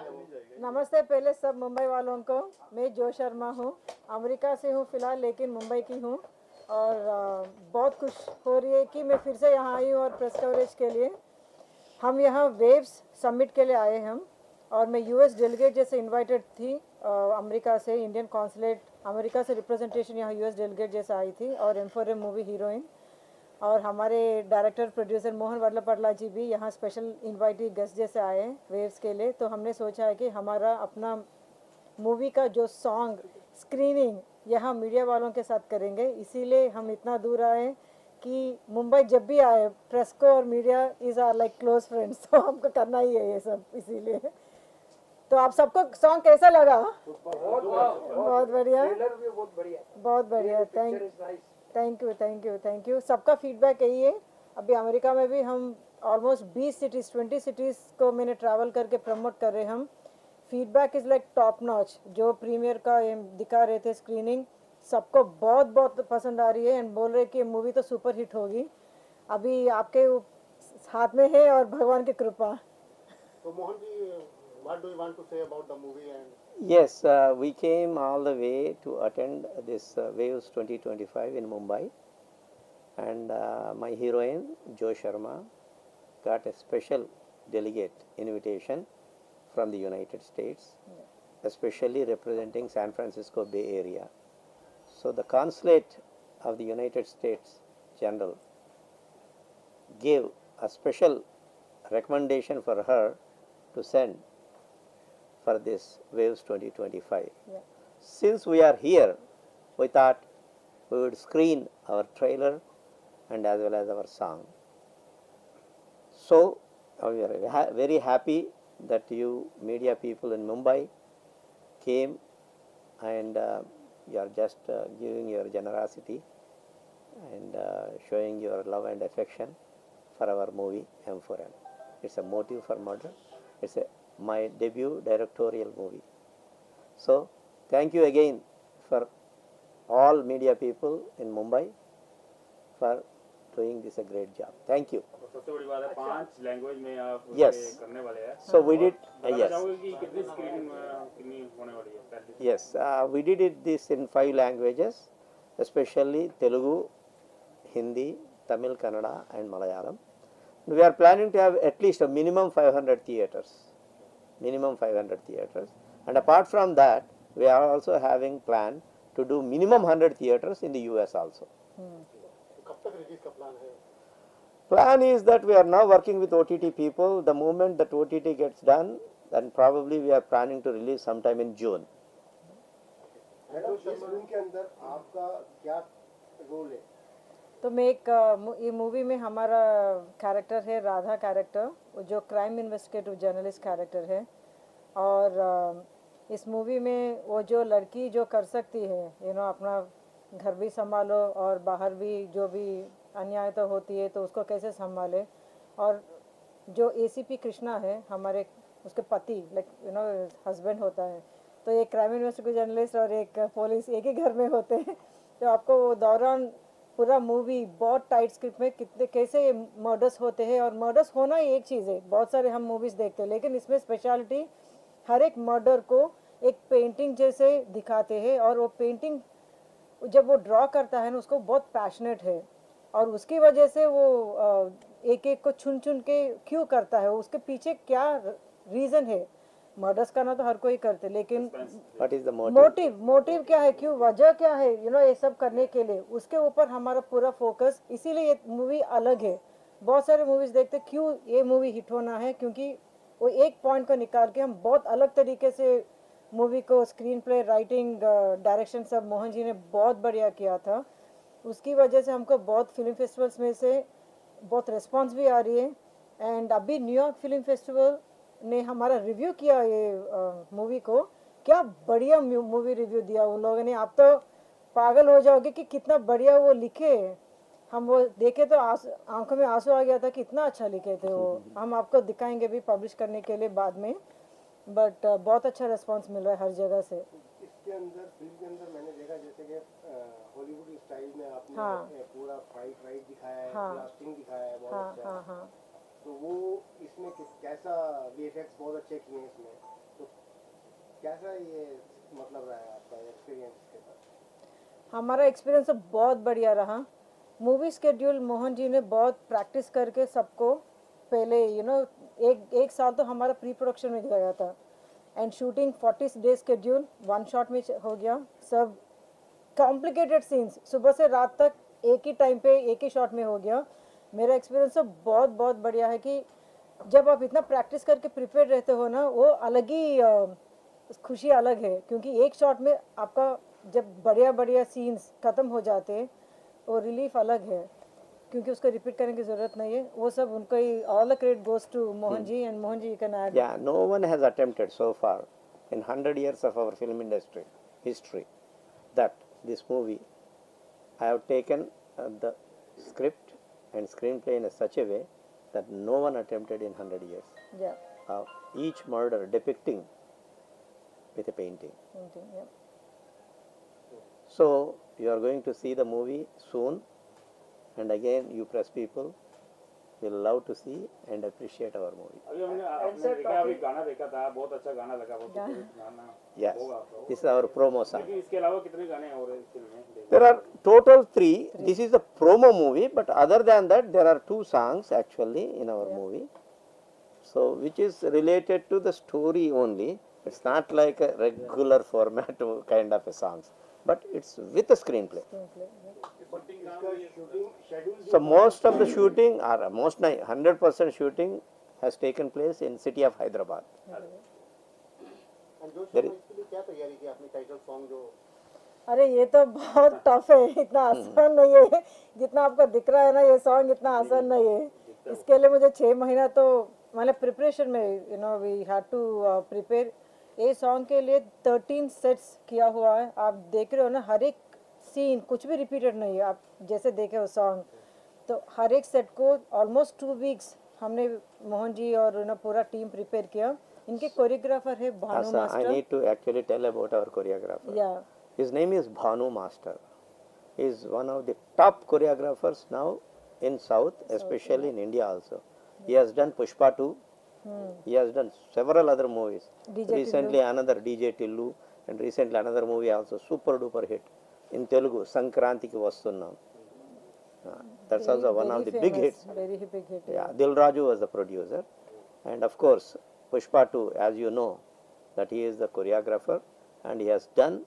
है वो? नमस्ते पहले सब मुंबई वालों को। मैं जो शर्मा हूँ, अमेरिका से हूँ फ़िलहाल, लेकिन मुंबई की हूँ। और बहुत खुश हो रही है कि मैं फिर से यहाँ आई हूँ और प्रेस कवरेज के लिए। हम यहाँ वेव्स समिट के लिए आए हम, और मैं यूएस डेलीगेट जैसे इनवाइटेड थी अमेरिका से। इंडियन कॉन्सुलेट अमेरिका से रिप्रेजेंटेशन यहाँ यूएस डेलीगेट जैसे आई थी, और एम4एम मूवी हीरोइन। और हमारे डायरेक्टर प्रोड्यूसर मोहन वल्लभपटला जी भी यहाँ स्पेशल इनवाइटी गेस्ट जैसे आए हैं वेव्स के लिए। तो हमने सोचा है कि हमारा अपना मूवी का जो सॉन्ग स्क्रीनिंग यहाँ मीडिया वालों के साथ करेंगे, इसीलिए हम इतना दूर आए कि मुंबई जब भी आए प्रेस को और media is are like close friends, तो हमको करना ही है ये सब इसीलिए। तो आप सबको सॉन्ग कैसा लगा? बहुत बढ़िया, बहुत बढ़िया। Thank you. सबका फीडबैक यही है। अभी अमेरिका में भी हम ऑलमोस्ट 20 सिटीज़ 20 सिटीज़ को मैंने ट्रैवल करके प्रमोट कर रहे हम। Feedback is like top notch. जो प्रीमियर का ये दिखा रहे थे स्क्रीनिंग, सबको बहुत बहुत पसंद आ रही है, एंड बोल रहे कि मूवी तो सुपर हिट होगी। अभी आपके हाथ में है और भगवान की कृपा। तो Mohan ji, what do you want to say about the movie? And Yes, we came all the way to attend this Waves 2025 in Mumbai, and my heroine Jo Sharma got a special delegate invitation from the United States, especially representing San Francisco Bay Area. So the consulate of the United States General gave a special recommendation for her to send for this Waves 2025. Yeah. Since we are here, we thought we would screen our trailer and as well as our song. So we are very happy that you media people in Mumbai came, and you are just giving your generosity and showing your love and affection for our movie M4M. It's a motive for murder. It's my debut directorial movie. So thank you again for all media people in Mumbai for doing this a great job. Thank you. सबसे बड़ी बात है 5 language में आप Yes. करने वाले हैं। So we did बताना yes. चाहोगे कि कितनी स्क्रीन कितनी होने वाली है पहले? Yes, we did it this in 5 languages, especially Telugu, Hindi, Tamil, Kannada and Malayalam. We are planning to have at least a minimum 500 theatres. Minimum 500 theatres. And apart from that, we are also having plan to do minimum 100 theatres in the US also. कब तक release का plan है? Plan is that we are now working with OTT people. The moment that OTT gets done, then probably we are planning to release sometime in June. Madam, इस film के अंदर आपका क्या role है? तो मैं एक ये मूवी में हमारा कैरेक्टर है राधा कैरेक्टर, जो क्राइम इन्वेस्टिगेटिव जर्नलिस्ट कैरेक्टर है। और इस मूवी में वो जो लड़की जो कर सकती है, अपना घर भी संभालो और बाहर भी जो भी अन्याय तो होती है तो उसको कैसे संभाले। और जो एसीपी कृष्णा है हमारे, उसके पति हस्बैंड होता है, तो एक क्राइम इन्वेस्टिगेटिव जर्नलिस्ट और एक पुलिस एक ही घर में होते हैं। तो आपको वो दौरान पूरा मूवी बहुत टाइट स्क्रिप्ट में कितने कैसे मर्डर्स होते हैं, और मर्डर्स होना ही एक चीज़ है, बहुत सारे हम मूवीज़ देखते हैं, लेकिन इसमें स्पेशलिटी हर एक मर्डर को एक पेंटिंग जैसे दिखाते हैं। और वो पेंटिंग जब वो ड्रॉ करता है ना, उसको बहुत पैशनेट है, और उसकी वजह से वो एक एक को चुन चुन के क्यों करता है, उसके पीछे क्या रीज़न है। मर्डर्स करना तो हर कोई करते, लेकिन What is the motive? Motive क्या है, क्यों, वजह क्या है, ये सब करने के लिए, उसके ऊपर हमारा पूरा फोकस। इसीलिए ये मूवी अलग है। बहुत सारे मूवीज़ देखते क्यों ये मूवी हिट होना है, क्योंकि वो एक पॉइंट को निकाल के हम बहुत अलग तरीके से मूवी को स्क्रीन प्ले, राइटिंग, डायरेक्शन सब मोहन जी ने बहुत बढ़िया किया था। उसकी वजह से हमको बहुत फिल्म फेस्टिवल्स में से बहुत रिस्पांस भी आ रही है। एंड अभी न्यूयॉर्क फिल्म फेस्टिवल ने हमारा रिव्यू किया ये मूवी को, क्या बढ़िया मूवी रिव्यू दिया उन लोगों ने। आप तो पागल हो जाओगे कि कितना बढ़िया वो लिखे। हम वो देखे तो आंखों में आंसू आ गया था कि इतना अच्छा लिखे थे वो। हम आपको दिखाएंगे भी पब्लिश करने के लिए बाद में, बट बहुत अच्छा रिस्पांस मिल रहा है हर जगह से। इसके अंदर फिल्म के अंदर मैंने देखा जैसे कि हॉलीवुड स्टाइल में आपने हाँ। पूरा फाइट दिखाया है, हाँ। ब्लास्टिंग दिखाया है, बहुत हाँ अच्छा। हाँ हाँ। तो वो इसमें कैसा वीएफएक्स बहुत अच्छे किए हैं इसमें, कैसा ये मतलब रहा है आपका एक्सपीरियंस के साथ? हमारा एक्सपीरियंस तो बहुत बढ़िया रहा। मूवी स्केड्यूल मोहन जी ने बहुत प्रैक्टिस करके सबको पहले एक साल तो हमारा प्री प्रोडक्शन में गया था and shooting 40 days schedule 1 shot में हो गया। सब कॉम्प्लिकेटेड सीन्स सुबह से रात तक एक ही टाइम पे एक ही शॉट में हो गया। मेरा एक्सपीरियंस तो बहुत बहुत बढ़िया है कि जब आप इतना प्रैक्टिस करके प्रिपेयर रहते हो ना, वो अलग ही खुशी अलग है, क्योंकि एक शॉट में आपका जब बढ़िया बढ़िया सीन्स ख़त्म हो जाते हैं वो रिलीफ अलग है, क्योंकि उसको रिपीट करने की ज़रूरत नहीं है। वो सब उनको ही all the credit goes to Mohan ji, and Mohan ji you can add. Yeah, no one has attempted so far in 100 years of our film industry history that this movie I have taken the script and screenplay in such a way that no one attempted in 100 years. Yeah, Each murder depicting with a painting. yeah. So you are going to see the movie soon, and again you press people will love to see and appreciate our movie. अभी आपने देखा, अभी गाना देखा था, बहुत अच्छा गाना लगा, वो गाना Yes, होगा आपको। this is our promo song. लेकिन इसके अलावा कितने गाने हैं और इस फिल्म में? There are total 3. This is the promo movie, but other than that, there are 2 songs actually in our movie. So, which is related to the story only. It's not like a regular format kind of a songs, but it's with a screenplay. इसका shooting schedule So, most of the shooting, or most 100% shooting has taken place in city of Hyderabad. जो There show इसके लिए क्या तैयारी की आपने title song जो? अरे ये तो बहुत टफ है, इतना आसान नहीं है जितना आपको दिख रहा है ना। ये सॉन्ग इतना आसान नहीं है। इसके लिए मुझे 6 महीना तो मतलब प्रिपरेशन में वी हैड टू प्रिपेयर। ये सॉन्ग के लिए 13 सेट्स किया हुआ है। आप देख रहे हो ना, हर एक सीन कुछ भी रिपीटेड नहीं है। आप जैसे देखे हो सॉन्ग, तो हर एक सेट को ऑलमोस्ट 2 वीक्स हमने मोहन जी और पूरा टीम प्रिपेयर किया। इनके कोरियोग्राफर है Bhanu Asa, I master. need to actually tell about our choreographer. या His name is Bhanu Master. He is one of the top choreographers now in South, especially in India also. He has done Pushpa 2. He has done several other movies. DJ Recently another DJ Tillu, and recently another movie also, super duper hit in Telugu, Sankranti ki Vastunnam. That's also one of the big hits. Very big hit. Yeah, Dil Raju was the producer, and of course Pushpa 2, as you know, that he is the choreographer, and he has done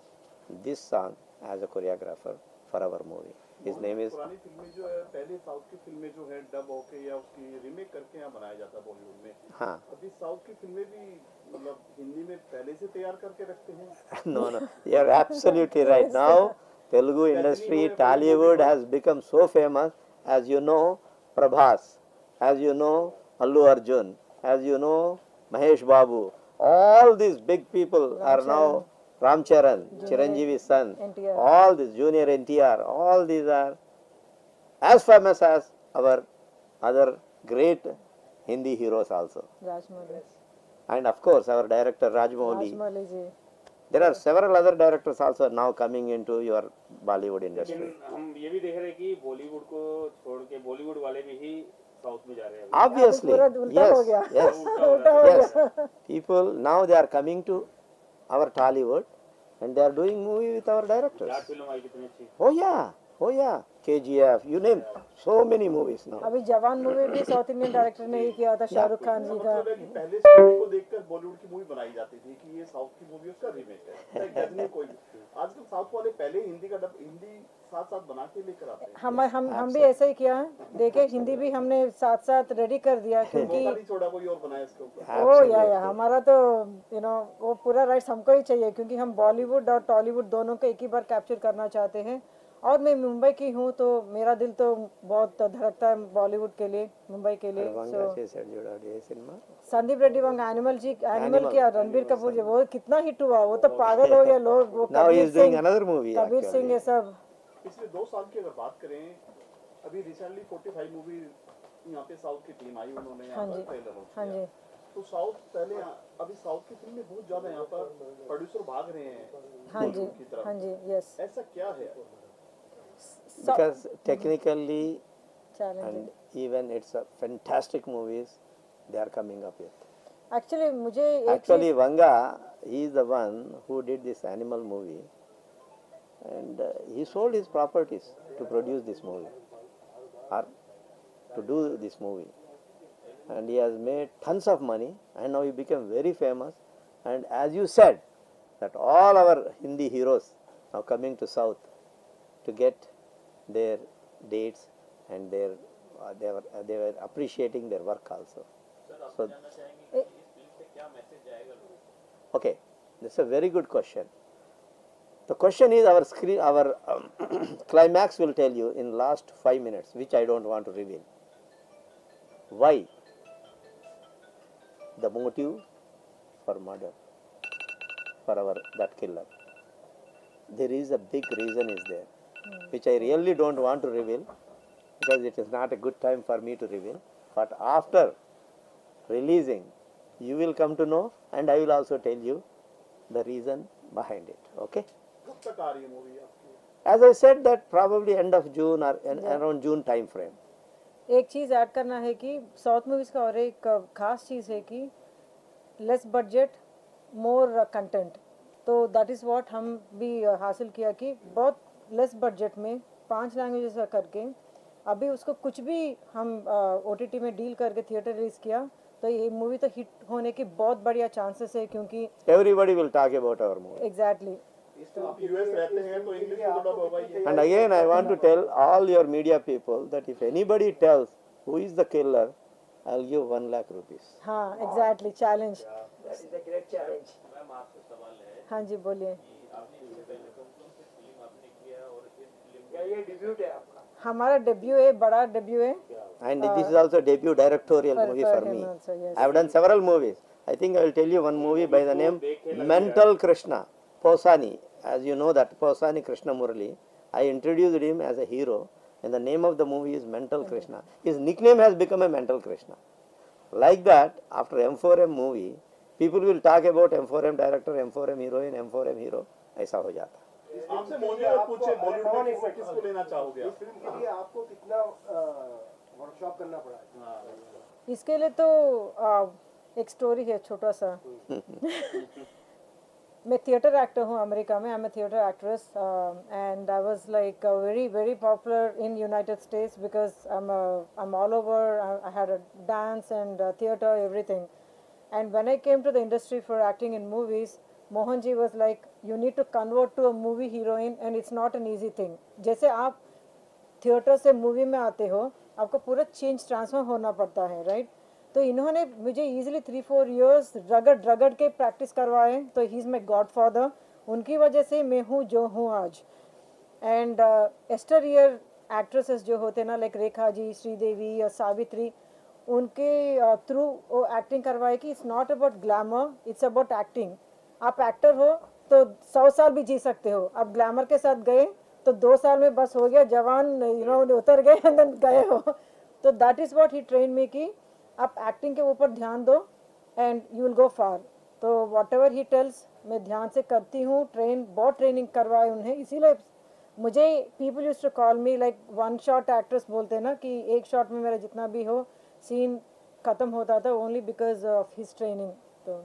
this song as a choreographer for our movie. His name is पुरानी फिल्में जो है, पहले south की फिल्में जो है dub होके या उसकी रीमेक करके यहाँ बनाया जाता है बॉलीवुड में। हाँ अभी साउथ की फिल्में भी मतलब हिंदी में पहले से तैयार करके रखते हैं। no, you are absolutely right. Now Telugu industry, Tollywood has become so famous. As you know, Prabhas, as you know, Allu Arjun, as you know, Mahesh Babu, all these big people are now Ram Charan, Chiranjeevi's son, NTR. all these junior NTR, all these are as famous as our other great Hindi heroes also. Rajamouli, And of course, our director Rajmouli. Rajamouli ji. There are several other directors also now coming into your Bollywood industry. लेकिन हम ये भी देख रहे हैं कि बॉलीवुड को छोड़ के बॉलीवुड वाले भी ही साउथ में जा रहे हैं। Obviously, पूरा उल्टा हो गया। yes, उल्टा हो yes. गया। People now they are coming to our Tollywood and they are doing movie with our directors. Jaat film आई कितनी अच्छी। Oh yeah, KGF, you name so many movies now. अभी जवान मूवी भी साउथ इंडियन डायरेक्टर ने ही किया था, शाहरुख खान जी का। मतलब है कि पहले स्टोरी को देखकर बॉलीवुड की मूवी बनाई जाती थी कि ये साउथ की मूवी उसका रीमेक है। लाइक गजनी कोई आजकल साउथ वाले पहले हिंदी का डब हिंदी साथ साथ बना के लेकर आते हैं। हम भी ऐसा ही किया है। देखे, हिंदी भी हमने साथ साथ रेडी कर दिया, क्योंकि मौका नहीं छोड़ा कोई और बनाए इसके ऊपर। ओ या हमारा तो वो पूरा राइट्स हमको ही चाहिए, क्योंकि हम बॉलीवुड और टॉलीवुड दोनों को एक ही बार कैप्चर करना चाहते हैं। और मैं मुंबई की हूँ, तो मेरा दिल तो बहुत धड़कता है बॉलीवुड के लिए, मुंबई के लिए। Vanga చేశాడు చూడండి ఏ సినిమా संदीप रेड्डी वांग एनिमल किया, रणबीर कपूर जी, वो कितना हिट हुआ, वो तो पागल हो गया लोग। वो Now he Kabir is doing Singh, another movie Kabir Singh, ये actually. सब। पिछले 2 साल की अगर बात करें, अभी रिसेंटली 45 मूवी यहाँ पे साउथ की टीम आई, उन्होंने यहाँ पर ट्रेलर लॉन्च हाँ किया। जी, तो साउथ पहले अभी साउथ की फिल्में बहुत ज्यादा यहाँ पर प्रोड्यूसर भाग रहे हैं हाँ जी, बॉलीवुड की तरफ। हाँ जी, यस। ऐसा क्या है? Because technically challenge and even it's a fantastic movies they are coming up with. Actually मुझे एक Actually, Vanga he is the one who did this animal movie, and he sold his properties to produce this movie or to do this movie, and he has made tons of money, and now he became very famous. And as you said, that all our Hindi heroes now coming to South to get their dates, and they were appreciating their work also. So, okay, that's a very good question. The question is our climax will tell you in last 5 minutes, which I don't want to reveal. Why? The motive for murder, for that killer. There is a big reason is there, which I really don't want to reveal, because it is not a good time for me to reveal. But after releasing, you will come to know, and I will also tell you the reason behind it. Okay? कब तक आ रही है movie आपकी? As I said, that probably end of June or around June time frame. एक चीज़ add करना है कि south movies का और एक खास चीज़ है कि लेस बजट मोर कंटेंट, तो दैट इज़ व्हाट हम भी हासिल किया कि बहुत लेस बजट में 5 लैंग्वेजेस का करके अभी उसको कुछ भी हम OTT में डील करके थिएटर रिलीज़ किया, तो ये मूवी तो हिट होने की बहुत बढ़िया चांसेस है, क्योंकि Everybody will talk about our movie. Exactly आप यूएस रहते हैं तो इंग्लिश में डब होगा ही है। And again, I want to tell all your media people that if anybody tells who is the killer, I'll give 1 lakh rupees. हाँ exactly challenge. That is a great challenge. Ma'am आपसे सवाल है हाँ जी बोलिए। कि आपने इससे पहले कौन कौन सी फिल्म आपने किया और इस फिल्म क्या ये डिब्यूट है आपका? हमारा डेब्यू है, बड़ा डेब्यू है। And this is also debut directorial movie for him me. also, yes. I have done several movies. I think I will tell you one movie by the name Mental Krishna, Posani. As you know that Posani Krishna Murali, I introduced him as a hero, and the name of the movie is Mental Krishna. His nickname has become a Mental Krishna. Like that, after M4M movie, people will talk about M4M director, M4M heroine, M4M hero. ऐसा हो जाता। आपसे मोदी अगर पूछे बॉलीवुड में किसको लेना चाहोगे इस आप? फिल्म के लिए आपको कितना वर्कशॉप करना पड़ा? इसके लिए तो एक स्टोरी है छोटा सा। मैं थिएटर एक्टर हूँ अमेरिका में, I am a theatre actress, and I was like very very popular in United States because I am all over, I had a dance and theatre everything, and when I came to the industry for acting in movies, Mohan ji was like you need to convert to a movie heroine and it's not an easy thing. जैसे आप theatre से movie में आते हो, आपको पूरा change transfer होना पड़ता है, राइट? तो इन्होंने मुझे ईजिली 3-4 इयर्स रगड़ के प्रैक्टिस करवाए, तो he is my God father. उनकी वजह से मैं हूँ जो हूँ आज। एंड एक्सटीरियर एक्ट्रेसेस जो होते हैं ना, लाइक रेखा जी, श्रीदेवी और सावित्री, उनके थ्रू वो एक्टिंग करवाए कि it's not about glamour, it's about acting. आप एक्टर हो तो 100 साल भी जी सकते हो, आप ग्लैमर के साथ गए तो 2 साल में बस हो गया, जवान उतर गए एंड देन गए हो। तो that is what he train में कि आप एक्टिंग के ऊपर ध्यान दो एंड यू विल गो फार। तो वॉट एवर ही टेल्स मैं ध्यान से करती हूँ, बहुत ट्रेनिंग करवाए उन्हें, इसीलिए मुझे people use to call me like 1 shot actress बोलते हैं ना, कि एक शॉट में मेरा जितना भी हो सीन ख़त्म होता था, only because of his training. तो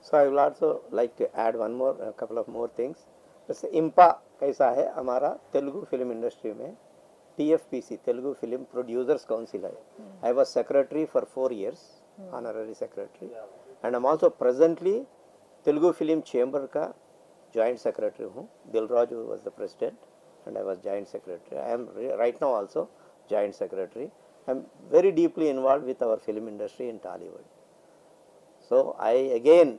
So I will also like to add a couple of more things. जैसे IMPA कैसा है हमारा तेलुगु फिल्म इंडस्ट्री में, TFPC Telugu film producers council है। I was secretary for 4 years, honorary secretary, and I'm also presently Telugu film chamber का joint secretary हूँ। Dil Raju was the president and I was joint secretary. I am right now also joint secretary. I'm very deeply involved with our film industry in Tollywood. So I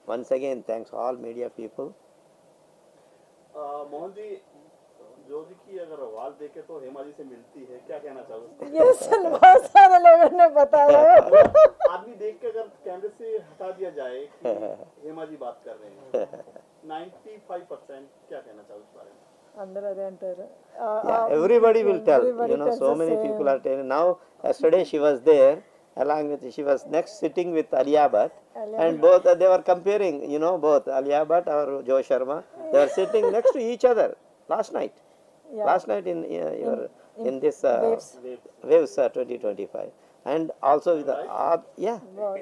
once again thanks all media people. Mohan ji, ज्योति की अगर आवाज देखे तो हेमा जी से मिलती है, क्या कहना चाहोगे? ये बहुत सारे लोगों ने बताया। आदमी देख के अगर कैमरे से हटा दिया जाए कि हेमा जी बात कर रहे हैं, 95%, क्या कहना चाहोगे इस बारे में? अंदर अरे अंतर Yeah, everybody will tell. everybody tells So the many same. people are telling. Now, yesterday she was there, along with, she was next sitting with Alia Bhatt, and both they were comparing, both Alia Bhatt or Joe Sharma, they were sitting next to each other last night. Yeah. Last night in this Waves. Waves 2025. And also with the, yeah. बहुत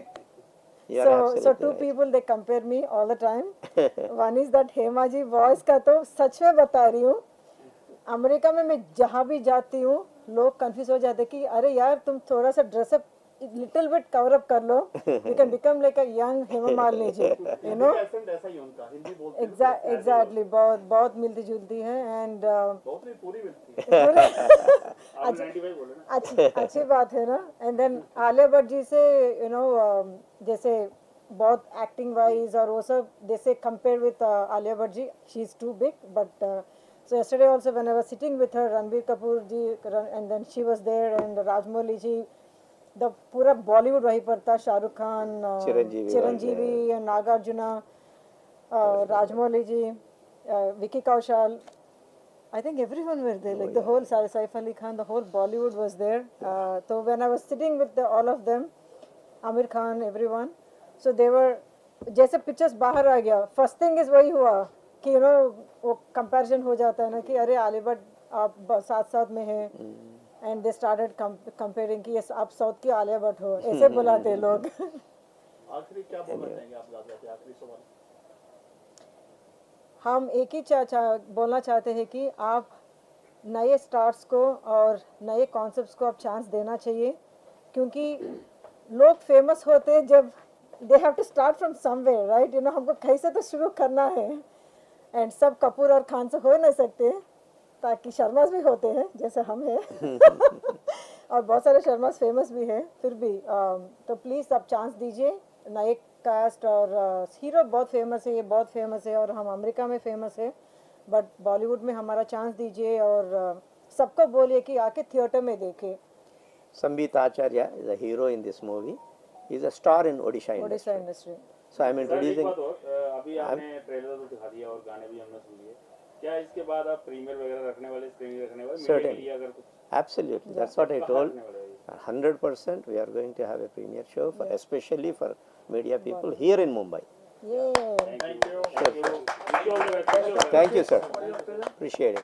You are So absolutely two right. people they compare me all the time. One is that Hema ji voice का तो सच में बता रही हूँ, America में मैं जहाँ भी जाती हूँ लोग कंफ्यूज हो जाते कि अरे यार तुम थोड़ा सा dress up little bit cover up कर लो, you can become like a young Hema Malini ji, you Hindi know. का एसेंट ऐसा ही उनका, हिंदी बोलते हैं तो ऐसे ही एग्जैक्टली, बहुत बहुत मिलती जुलती है. एंड बहुत नहीं, पूरी मिलती है। आप 95 बोले ना। अच्छी बात है ना. एंड देन आलिया भट्ट जी से यू नो जैसे बहुत एक्टिंग वाइज और वो सब, जैसे compare with Alia Bhatt ji, she is too big. But so yesterday also when I was sitting with her, Ranbir Kapoor ji, and then she was there, and Rajmouli ji, the पूरा बॉलीवुड वहीं पर था, Shahrukh Khan, Chiranjeevi and Nagarjuna, Rajamouli ji, Vicky Kaushal, I think everyone were there, like the whole Saif Ali Khan, the whole Bollywood was there. So when I was sitting with all of them, Amir Khan, everyone, so they were, जैसे pictures बाहर आ गया, first thing is वही हुआ कि you know वो comparison हो जाता है ना कि अरे आलिया भट्ट आप साथ साथ में है, एंड दे स्टार्टेड कंपेयरिंग कि आप साउथ की आलिया भट्ट हो, ऐसे बुलाते हैं लोग. आखिरी क्या बोलना चाहेंगे आप राजा के आखिरी सवाल? हम एक ही बोलना चाहते हैं कि आप नए स्टार्स को और नए कॉन्सेप्ट्स को आप चांस देना चाहिए, क्योंकि लोग फेमस होते हैं जब they have to start from somewhere, right, you know, हमको कहीं से तो शुरू करना है. एंड सब कपूर और खान से हो नहीं सकते, ताकि शर्मास भी होते हैं जैसे हम हैं और बहुत सारे शर्मास फेमस भी हैं, फिर भी तो प्लीज़ आप चांस दीजिए नए कास्ट. और हीरो बहुत फेमस है, ये बहुत फेमस है, और हम अमेरिका में फेमस है, बट बॉलीवुड में हमारा चांस दीजिए. और सबको बोलिए कि आके थिएटर में देखें. Sambit Acharya is a hero in this movie. He is a star in Odisha Odisha industry. Industry. So I am sir एक introducing. बात और, अभी आपने ट्रेलर तो दिखा दिया और गाने भी हमने सुन लिए, क्या इसके बाद आप प्रीमियर वगैरह रखने वाले, स्क्रीनिंग रखने वाले, मीडिया के Certainly. लिए अगर कुछ Absolutely, that's what I कहाँ told. रखने वाले हैं? 100% we are going to have a premiere show, for, especially for media people here in Mumbai. ये Thank you. Wish you all the best. Thank you, sir. Appreciate it.